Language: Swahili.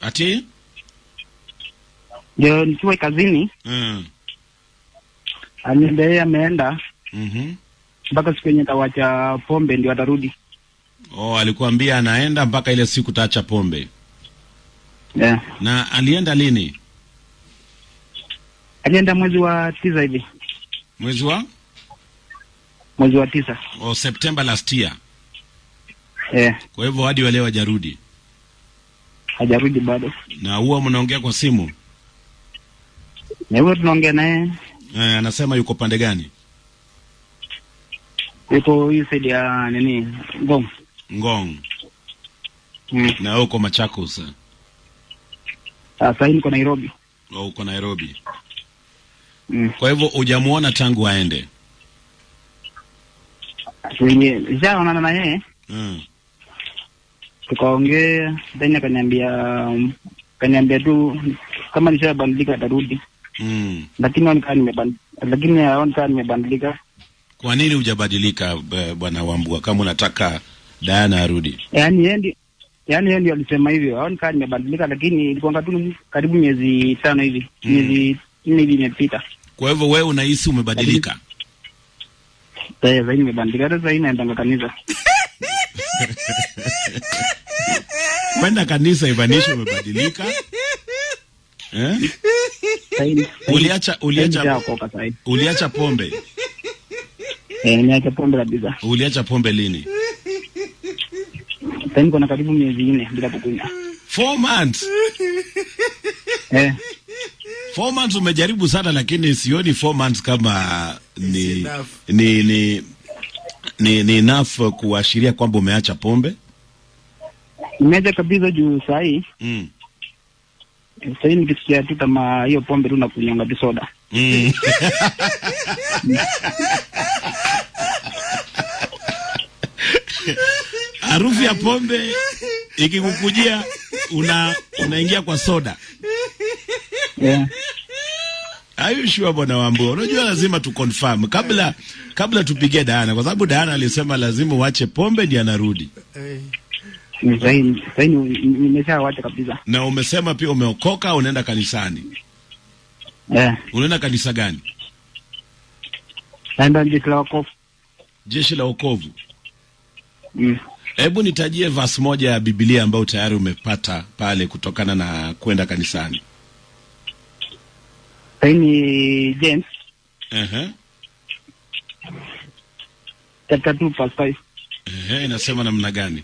Ati? Ndio nikiwa kazini. Aniambia ameenda. Mpaka siku yenye tawacha pombe ndio atarudi. Oh, alikuambia anaenda mpaka ile siku taacha pombe. Yeah. Na alienda lini? Alienda mwezi wa 9 hivi. Mwezi wa 9. Oh, September last year. Yeah. Kwa hivyo hadi wale hajarudi. Hajarudi bado. Na huwa mnaongea kwa simu? Na huwa tunaongea naye. Anasema yuko pande gani? Yuko hii side ya nini? Ngong. Na uko Machakos? Sasa niko Nairobi. Uko Nairobi. Kwa hivyo hujamuona tangu aende? Wenye jaona na yeye. Tukaongea, then akaniambia tu kama nishabadilika atarudi. Lakini haonekana nimebadilika. Kwa nini hujabadilika bwana Wambua kama unataka Diana arudi? Yaani yeye ndio alisema hivyo. Haonekana nimebadilika, lakini ilikuwa tu karibu miezi 5 hivi. Miezi 4 hivi imepita. Kwa hivyo wewe unahisi umebadilika? Sasa nimebadilika, sasa naenda kanisa. Kwenda kanisa ibanisho umebadilika? Uliacha pombe? Niacha pombe kabisa. Uliacha pombe lini? Sasa niko na karibu miezi 4 bila kukunywa. 4 months? 4 months umejaribu sana, lakini sioni 4 months kama ni enough kuashiria kwamba umeacha pombe. Nimeacha kabisa juu sahi. Sahi nikisikia tu kama hiyo pombe tu nakunywa tu soda. Harufu ya pombe ikikukujia unaingia kwa soda. Yeah. Are you sure bwana Wambua? Unajua lazima tu confirm kabla tupige Diana, kwa sababu Diana alisema lazima uache pombe ndiye anarudi. Sasa nimeshawacha kabisa. Na umesema pia umeokoka, unaenda kanisani. Unaenda kanisa gani? Naenda Jeshi la Wokovu. Jeshi la Wokovu. Hebu nitajie verse moja ya Biblia ambayo tayari umepata pale kutokana na kwenda kanisani. Ni James. Chapter 2:5. Inasema namna gani?